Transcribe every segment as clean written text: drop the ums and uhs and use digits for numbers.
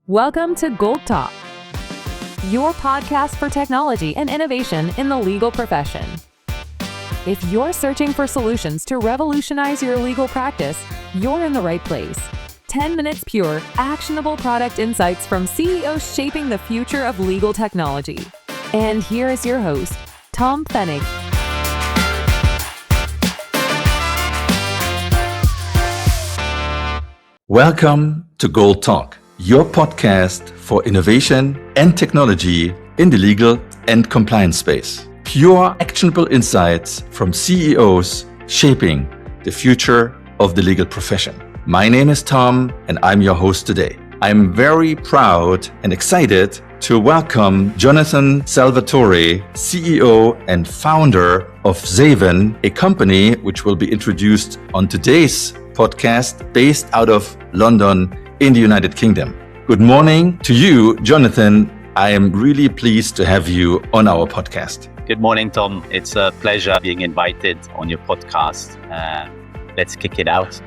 Welcome to GOLT TALK, your podcast for technology and innovation in the legal profession. If you're searching for solutions to revolutionize your legal practice, you're in the right place. 10 minutes pure, actionable product insights from CEOs shaping the future of legal technology. And here is your host, Tom Pfennig. Welcome to GOLT TALK, your podcast for innovation and technology in the legal and compliance space. Pure, actionable insights from CEOs shaping the future of the legal profession. My name is Tom, and I'm your host today. I'm very proud and excited to welcome Jonathan Selvadoray, CEO and founder of Zaven, a company which will be introduced on today's podcast based out of London in the United Kingdom. Good morning to you, Jonathan. I am really pleased to have you on our podcast. Good morning, Tom. It's a pleasure being invited on your podcast. Let's kick it out.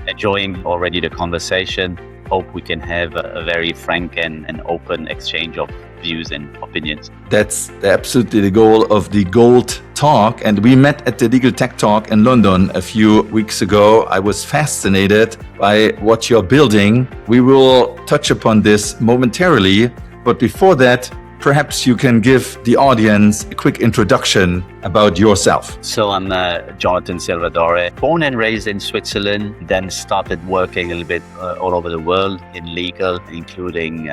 Enjoying already the conversation. Hope we can have a very frank and open exchange of views and opinions. That's absolutely the goal of the GOLT Talk. And we met at the Legal Tech Talk in London a few weeks ago. I was fascinated by what you're building. We will touch upon this momentarily. But before that, perhaps you can give the audience a quick introduction about yourself. So I'm Jonathan Selvadoray, born and raised in Switzerland, then started working a little bit all over the world in legal, including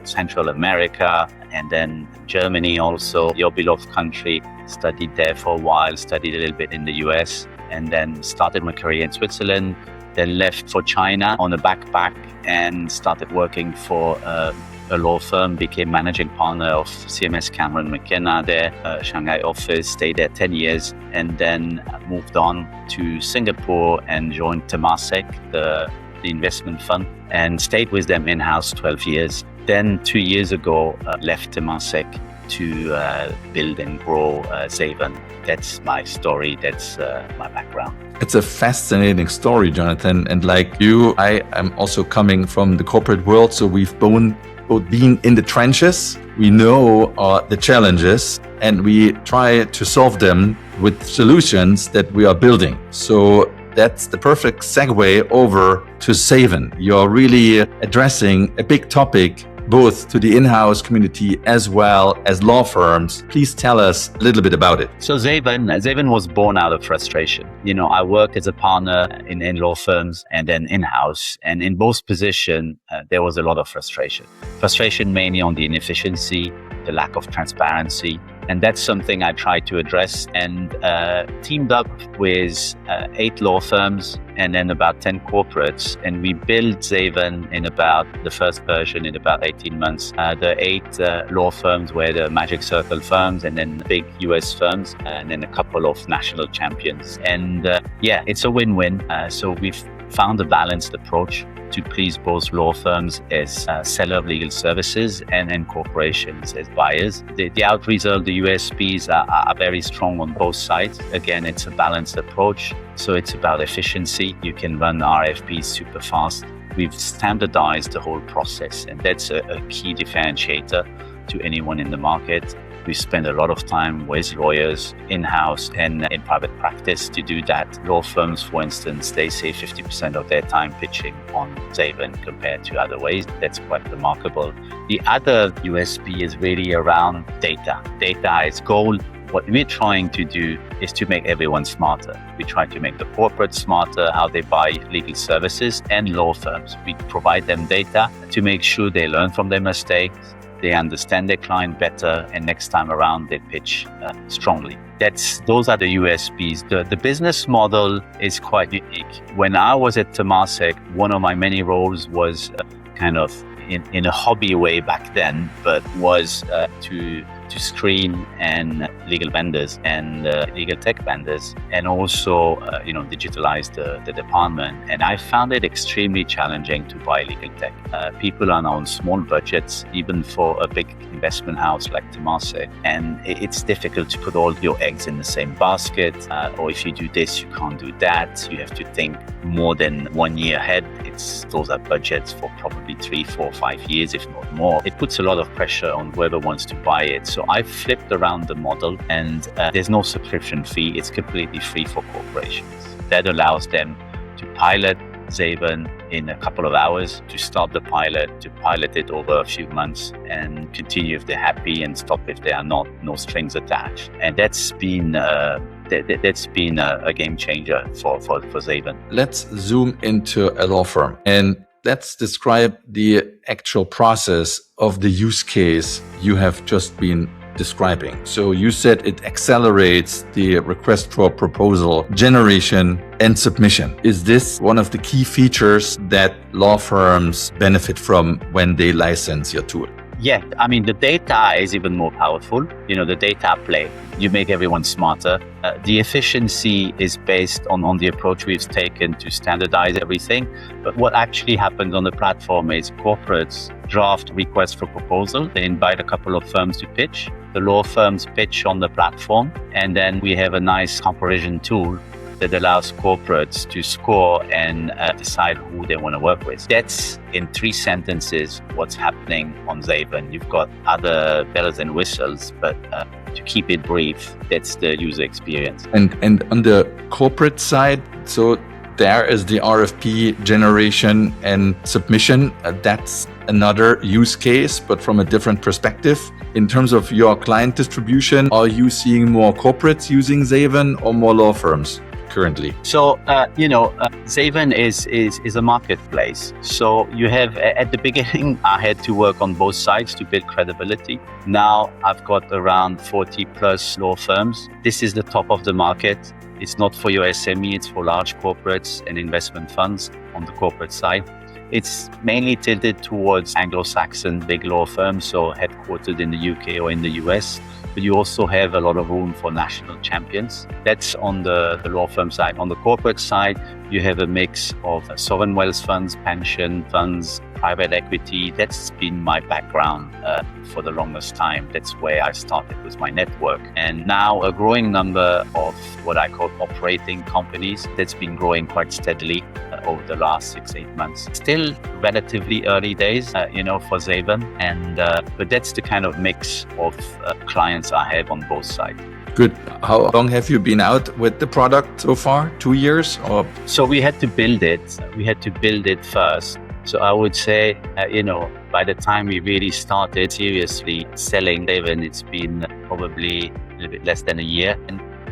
Central America and then Germany also, your beloved country. Studied there for a while, studied a little bit in the US, and then started my career in Switzerland, then left for China on a backpack and started working for a law firm, became managing partner of CMS Cameron McKenna there, Shanghai office, stayed there 10 years, and then moved on to Singapore and joined Temasek, the investment fund, and stayed with them in-house 12 years. Then 2 years ago, left Temasek to build and grow Zaven. That's my story, that's my background. It's a fascinating story, Jonathan. And like you, I am also coming from the corporate world, so we've both been in the trenches. We know the challenges and we try to solve them with solutions that we are building. So that's the perfect segue over to Zaven. You're really addressing a big topic both to the in-house community as well as law firms. Please tell us a little bit about it. So Zaven was born out of frustration. I worked as a partner in law firms and then in-house. And in both positions, there was a lot of frustration. Frustration mainly on the inefficiency, the lack of transparency. And that's something I tried to address and teamed up with 8 law firms and then about 10 corporates. And we built Zaven in about the first version in about 18 months. The 8 law firms were the Magic Circle firms and then big US firms and then a couple of national champions. And it's a win-win. So we've found a balanced approach to please both law firms as seller of legal services and corporations as buyers. The out result, the USPs are very strong on both sides. Again, it's a balanced approach. So it's about efficiency. You can run RFPs super fast. We've standardized the whole process, and that's a key differentiator to anyone in the market. We spend a lot of time with lawyers in-house and in private practice to do that. Law firms, for instance, they save 50% of their time pitching on Zaven compared to other ways. That's quite remarkable. The other USP is really around data. Data is gold. What we're trying to do is to make everyone smarter. We try to make the corporate smarter, how they buy legal services, and law firms. We provide them data to make sure they learn from their mistakes, they understand their client better, and next time around they pitch strongly. Those are the USPs. The business model is quite unique. When I was at Temasek, one of my many roles was kind of in a hobby way back then, but was to screen and legal vendors and legal tech vendors, and also digitalize the department. And I found it extremely challenging to buy legal tech. People are now on small budgets, even for a big investment house like Temasek, and it's difficult to put all your eggs in the same basket. Or if you do this, you can't do that. You have to think more than 1 year ahead. those are budgets for probably 3, 4, 5 years, if not more. It puts a lot of pressure on whoever wants to buy it. So I flipped around the model, and there's no subscription fee. It's completely free for corporations. That allows them to pilot Zaven in a couple of hours, to start the pilot, to pilot it over a few months and continue if they're happy and stop if they are not, no strings attached. And that's been a game changer for Zaven. Let's zoom into a law firm and let's describe the actual process of the use case you have just been describing. So you said it accelerates the request for proposal generation and submission. Is this one of the key features that law firms benefit from when they license your tool? Yeah, I mean, the data is even more powerful. The data play. You make everyone smarter. The efficiency is based on the approach we've taken to standardize everything. But what actually happens on the platform is corporates draft requests for proposal. They invite a couple of firms to pitch. The law firms pitch on the platform. And then we have a nice comparison tool that allows corporates to score and decide who they want to work with. That's, in 3 sentences, what's happening on Zaven. You've got other bells and whistles, but to keep it brief, that's the user experience. And on the corporate side, so there is the RFP generation and submission. That's another use case, but from a different perspective. In terms of your client distribution, are you seeing more corporates using Zaven or more law firms currently? So, Zaven is a marketplace. So you have, at the beginning, I had to work on both sides to build credibility. Now I've got around 40 plus law firms. This is the top of the market. It's not for your SME, it's for large corporates and investment funds on the corporate side. It's mainly tilted towards Anglo-Saxon big law firms, so headquartered in the UK or in the US. But you also have a lot of room for national champions. That's on the law firm side. On the corporate side, you have a mix of sovereign wealth funds, pension funds, private equity. That's been my background for the longest time. That's where I started with my network. And now a growing number of what I call operating companies. That's been growing quite steadily over the last 6-8 months. Still relatively early days, for Zaven. But that's the kind of mix of clients I have on both sides. Good. How long have you been out with the product so far? 2 years? Or? So we had to build it. We had to build it first. So I would say, by the time we really started seriously selling Zaven, it's been probably a little bit less than a year.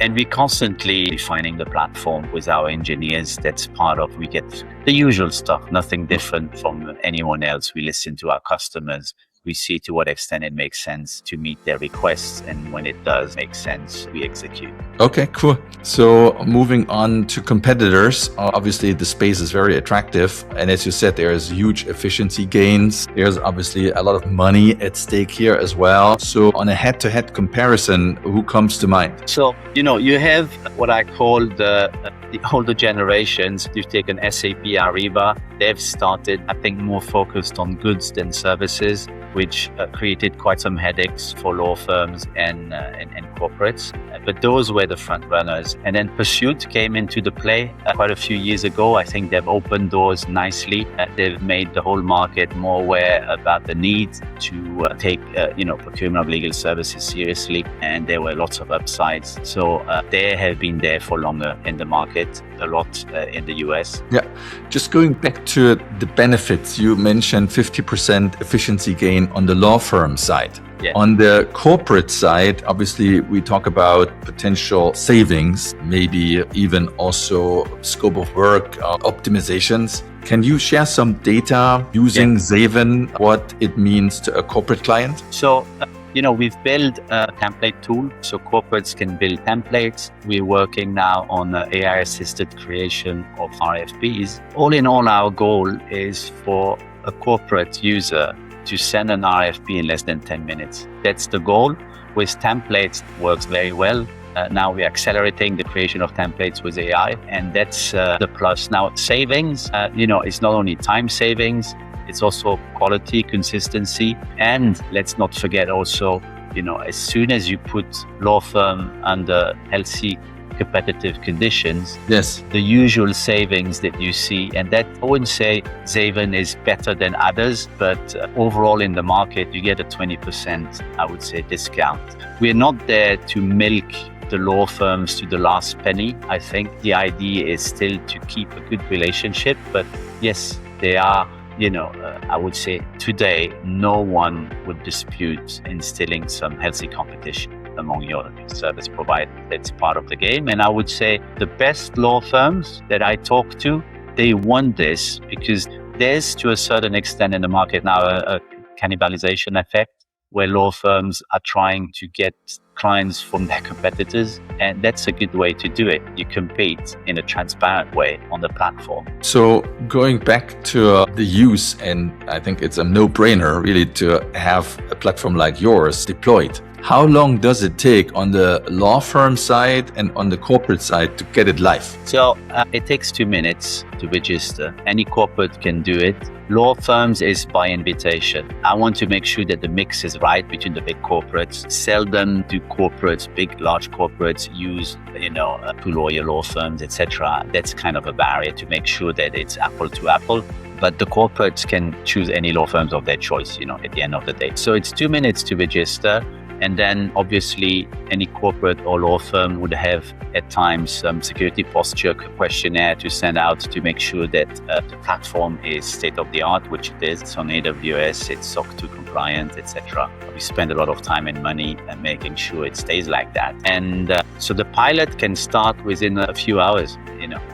And we constantly refining the platform with our engineers. That's part of, we get the usual stuff, nothing different from anyone else. We listen to our customers. We see to what extent it makes sense to meet their requests. And when it does make sense, we execute. Okay, cool. So moving on to competitors, obviously the space is very attractive. And as you said, there's huge efficiency gains. There's obviously a lot of money at stake here as well. So on a head-to-head comparison, who comes to mind? So, you have what I call the older generations. You've taken SAP, Ariba. They've started, I think, more focused on goods than services, which created quite some headaches for law firms and corporates. But those were the front runners. And then Pursuit came into the play quite a few years ago. I think they've opened doors nicely. They've made the whole market more aware about the need to take procurement of legal services seriously. And there were lots of upsides. So they have been there for longer in the market, a lot in the US. Yeah, just going back to the benefits, you mentioned 50% efficiency gain on the law firm side. Yeah. On the corporate side, obviously, we talk about potential savings, maybe even also scope of work optimizations. Can you share some data using Zaven, what it means to a corporate client? So, we've built a template tool so corporates can build templates. We're working now on AI-assisted creation of RFPs. All in all, our goal is for a corporate user to send an RFP in less than 10 minutes. That's the goal. With templates, it works very well. Now we're accelerating the creation of templates with AI, and that's the plus. Now, savings, it's not only time savings, it's also quality, consistency, and let's not forget also, as soon as you put law firm under healthy competitive conditions, Yes. the usual savings that you see. And that, I wouldn't say Zaven is better than others, but overall in the market, you get a 20%, I would say, discount. We're not there to milk the law firms to the last penny. I think the idea is still to keep a good relationship, but yes, they are, I would say today, no one would dispute instilling some healthy competition among your service providers. That's part of the game. And I would say the best law firms that I talk to, they want this because there's, to a certain extent in the market now, a cannibalization effect where law firms are trying to get clients from their competitors. And that's a good way to do it. You compete in a transparent way on the platform. So going back to the use, and I think it's a no-brainer really to have a platform like yours deployed. How long does it take on the law firm side and on the corporate side to get it live? So it takes 2 minutes to register. Any corporate can do it. Law firms is by invitation. I want to make sure that the mix is right between the big corporates. Seldom do large corporates use, two-lawyer law firms, etc. That's kind of a barrier to make sure that it's apple to apple. But the corporates can choose any law firms of their choice, at the end of the day. So it's 2 minutes to register. And then obviously any corporate or law firm would have at times some security posture questionnaire to send out to make sure that the platform is state of the art, which it is. It's on AWS, it's SOC 2 compliant, etc. We spend a lot of time and money making sure it stays like that. And so the pilot can start within a few hours.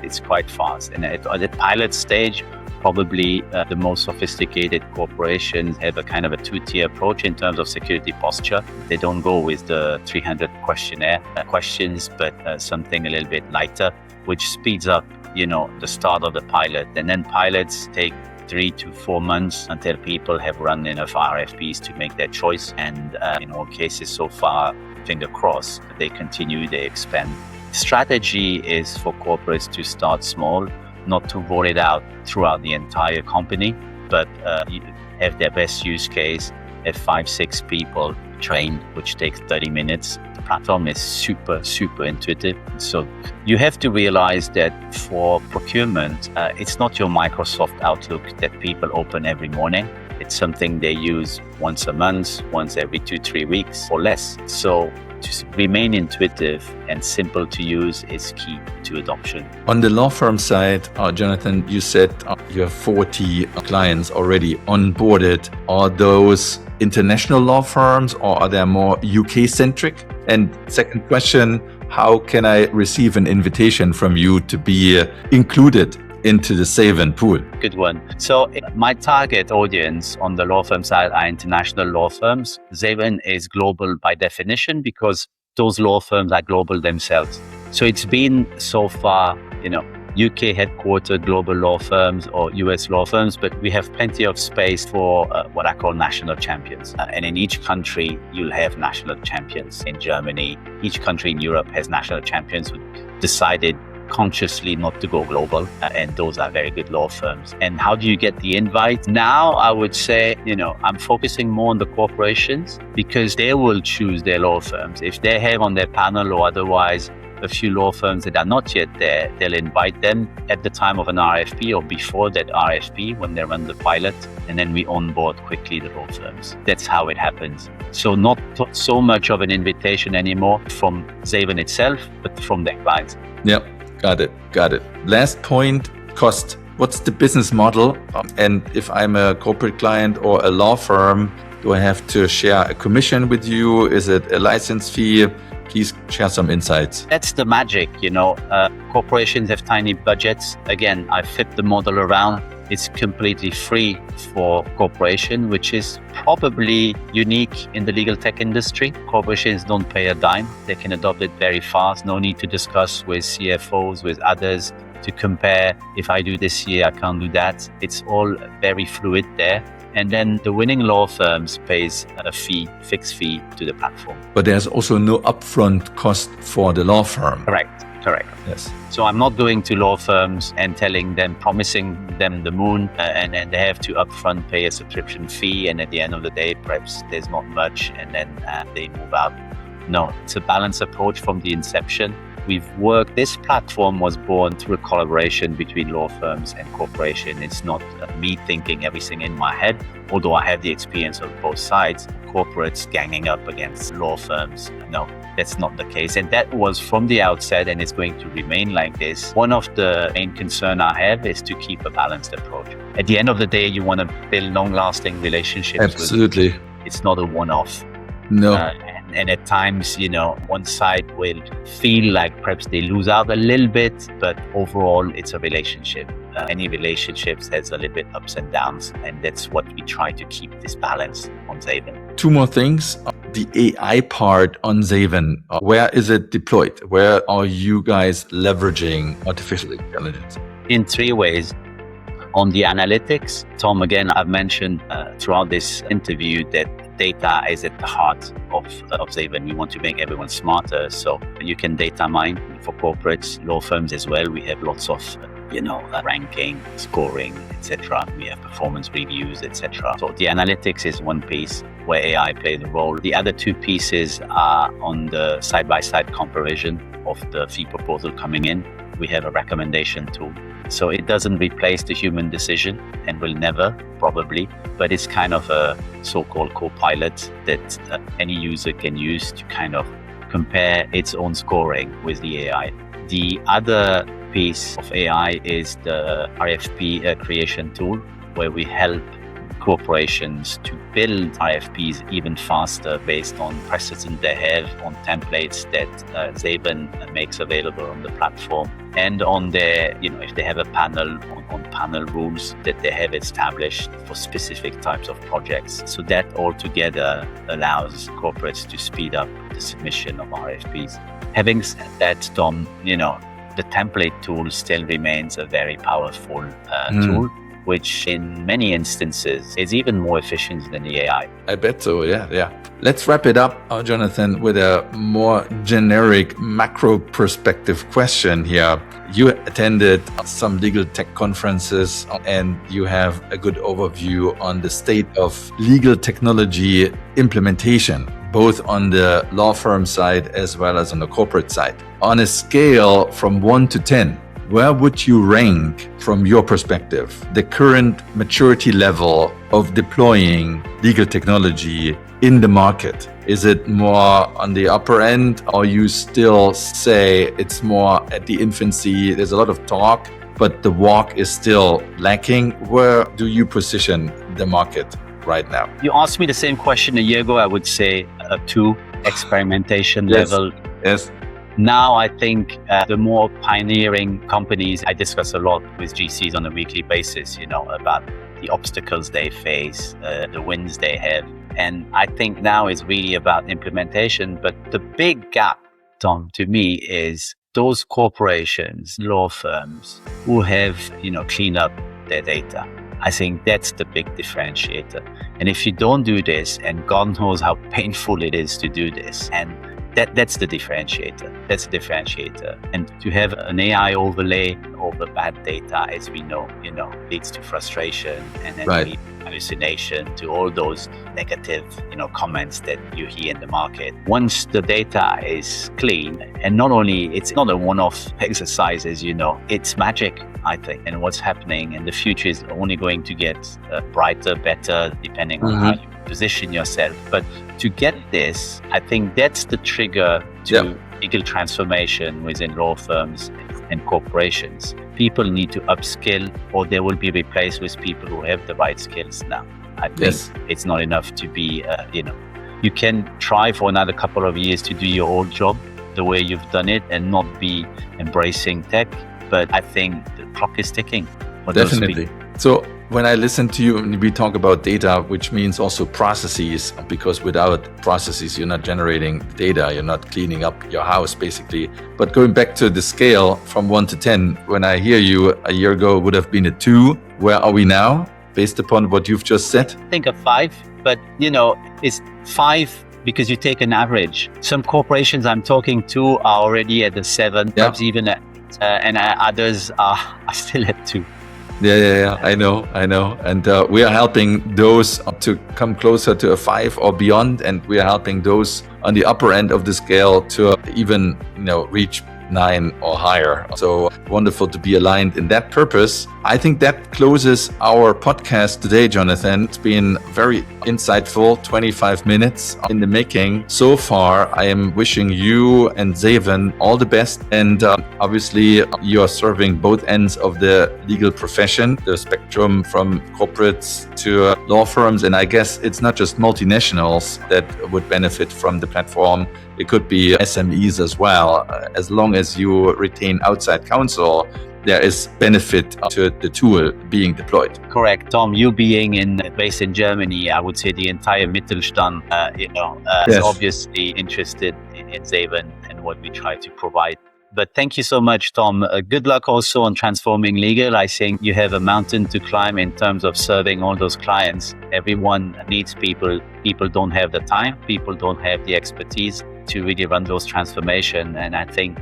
It's quite fast. And at the pilot stage, probably the most sophisticated corporations have a kind of a two-tier approach in terms of security posture. They don't go with the 300 questions, but something a little bit lighter, which speeds up, the start of the pilot. And then pilots take 3 to 4 months until people have run enough RFPs to make their choice. And in all cases so far, finger crossed, they continue, they expand. Strategy is for corporates to start small, not to roll it out throughout the entire company, but have their best use case, have 5-6 people trained, which takes 30 minutes. The platform is super, super intuitive. So you have to realize that for procurement, it's not your Microsoft Outlook that people open every morning. It's something they use once a month, once every 2-3 weeks or less. So to remain intuitive and simple to use is key to adoption. On the law firm side, Jonathan, you said you have 40 clients already onboarded. Are those international law firms or are they more UK-centric? And second question, how can I receive an invitation from you to be included into the Zaven pool? Good one. So my target audience on the law firm side are international law firms. Zaven is global by definition because those law firms are global themselves. So it's been so far, UK headquartered global law firms or US law firms, but we have plenty of space for what I call national champions. And in each country, you'll have national champions. In Germany, each country in Europe has national champions who decided consciously not to go global, and those are very good law firms. And how do you get the invite? Now, I would say, I'm focusing more on the corporations because they will choose their law firms. If they have on their panel or otherwise a few law firms that are not yet there, they'll invite them at the time of an RFP or before that RFP when they run the pilot, and then we onboard quickly the law firms. That's how it happens. So not so much of an invitation anymore from Zaven itself, but from their clients. Yep. Got it. Last point, cost. What's the business model? And if I'm a corporate client or a law firm, do I have to share a commission with you? Is it a license fee? Please share some insights. That's the magic, corporations have tiny budgets. Again, I fit the model around. It's completely free for corporation, which is probably unique in the legal tech industry. Corporations don't pay a dime. They can adopt it very fast. No need to discuss with CFOs, with others to compare. If I do this here, I can't do that. It's all very fluid there. And then the winning law firms pays a fixed fee to the platform. But there's also no upfront cost for the law firm. Correct. Yes. So I'm not going to law firms and promising them the moon, and then they have to upfront pay a subscription fee. And at the end of the day, perhaps there's not much, and then they move out. No, it's a balanced approach from the inception. This platform was born through a collaboration between law firms and corporation. It's not me thinking everything in my head, although I have the experience of both sides, corporates ganging up against law firms. No, that's not the case. And that was from the outset, and it's going to remain like this. One of the main concern I have is to keep a balanced approach. At the end of the day, you want to build long-lasting relationships. Absolutely. It's not a one-off. No. And at times, one side will feel like perhaps they lose out a little bit, but overall, it's a relationship. Any relationships has a little bit ups and downs, and that's what we try to keep this balance on Zaven. Two more things. The AI part on Zaven, where is it deployed? Where are you guys leveraging artificial intelligence? In three ways. On the analytics, Tom, again, I've mentioned throughout this interview that data is at the heart of Zaven. We want to make everyone smarter. So you can data mine for corporates, law firms as well. We have lots of, ranking, scoring, etc. We have performance reviews, etc. So the analytics is one piece where AI plays a role. The other two pieces are on the side-by-side comparison of the fee proposal coming in. We have a recommendation tool. So it doesn't replace the human decision and will never, probably, but it's kind of a so-called co-pilot that any user can use to kind of compare its own scoring with the AI. The other piece of AI is the RFP creation tool, where we help corporations to build RFPs even faster based on precedent they have, on templates that Zaven makes available on the platform, and on their, if they have a panel, on panel rules that they have established for specific types of projects. So that all together allows corporates to speed up the submission of RFPs. Having said that, Tom, the template tool still remains a very powerful tool, which in many instances is even more efficient than the AI. I bet so, yeah. Let's wrap it up, Jonathan, with a more generic macro perspective question here. You attended some legal tech conferences and you have a good overview on the state of legal technology implementation, both on the law firm side as well as on the corporate side. On a scale from 1 to 10, where would you rank, from your perspective, the current maturity level of deploying legal technology in the market? Is it more on the upper end, or you still say it's more at the infancy? There's a lot of talk, but the walk is still lacking. Where do you position the market right now? You asked me the same question a year ago, I would say a 2 experimentation level. Yes. Now, I think the more pioneering companies, I discuss a lot with GCs on a weekly basis, about the obstacles they face, the wins they have. And I think now is really about implementation. But the big gap, Tom, to me, is those corporations, law firms who have, cleaned up their data. I think that's the big differentiator. And if you don't do this, and God knows how painful it is to do this, and that's the differentiator. That's the differentiator. And to have an AI overlay over bad data, as we know, leads to frustration and then right. hallucination, to all those negative, comments that you hear in the market. Once the data is clean, and not only, it's not a one-off exercise, as you know, it's magic, I think. And what's happening in the future is only going to get brighter, better, depending on how you position yourself. But to get this, I think that's the trigger to legal transformation within law firms and corporations. People need to upskill, or they will be replaced with people who have the right skills now. I think it's not enough to be, you can try for another couple of years to do your old job the way you've done it and not be embracing tech. But I think the clock is ticking. Definitely. So when I listen to you, we talk about data, which means also processes, because without processes, you're not generating data, you're not cleaning up your house, basically. But going back to the scale from 1 to 10, when I hear you a year ago, it would have been a 2. Where are we now, based upon what you've just said? I think a 5, but it's 5 because you take an average. Some corporations I'm talking to are already at the 7, perhaps even at, and others are still at 2. Yeah. I know. And we are helping those to come closer to a 5 or beyond, and we are helping those on the upper end of the scale to even, reach 9 or higher. So wonderful to be aligned in that purpose. I think that closes our podcast today, Jonathan. It's been very insightful, 25 minutes in the making. So far, I am wishing you and Zaven all the best. And obviously, you are serving both ends of the legal profession, the spectrum from corporates to law firms. And I guess it's not just multinationals that would benefit from the platform. It could be SMEs as well. As long as you retain outside counsel, there is benefit to the tool being deployed. Correct, Tom. You being based in Germany, I would say the entire Mittelstand, is obviously interested in Zaven and what we try to provide. But thank you so much, Tom. Good luck also on transforming legal. I think you have a mountain to climb in terms of serving all those clients. Everyone needs people. People don't have the time. People don't have the expertise to really run those transformation. And I think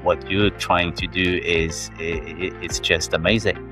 what you're trying to do it's just amazing.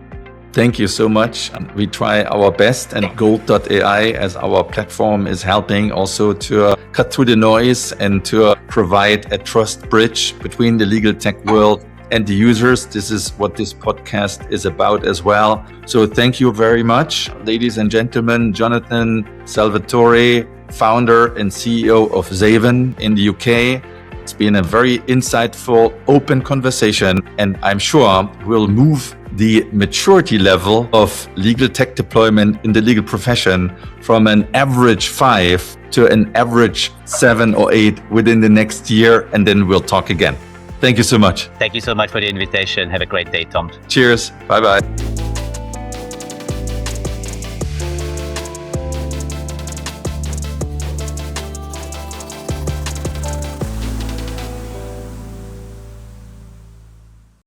Thank you so much. We try our best, and GOLT.ai as our platform is helping also to cut through the noise and to provide a trust bridge between the legal tech world and the users. This is what this podcast is about as well. So thank you very much, ladies and gentlemen. Jonathan Selvadoray, founder and CEO of Zaven in the UK. It's been a very insightful, open conversation, and I'm sure we'll move the maturity level of legal tech deployment in the legal profession from an average 5 to an average 7 or 8 within the next year, and then we'll talk again. Thank you so much. Thank you so much for the invitation. Have a great day, Tom. Cheers. Bye-bye.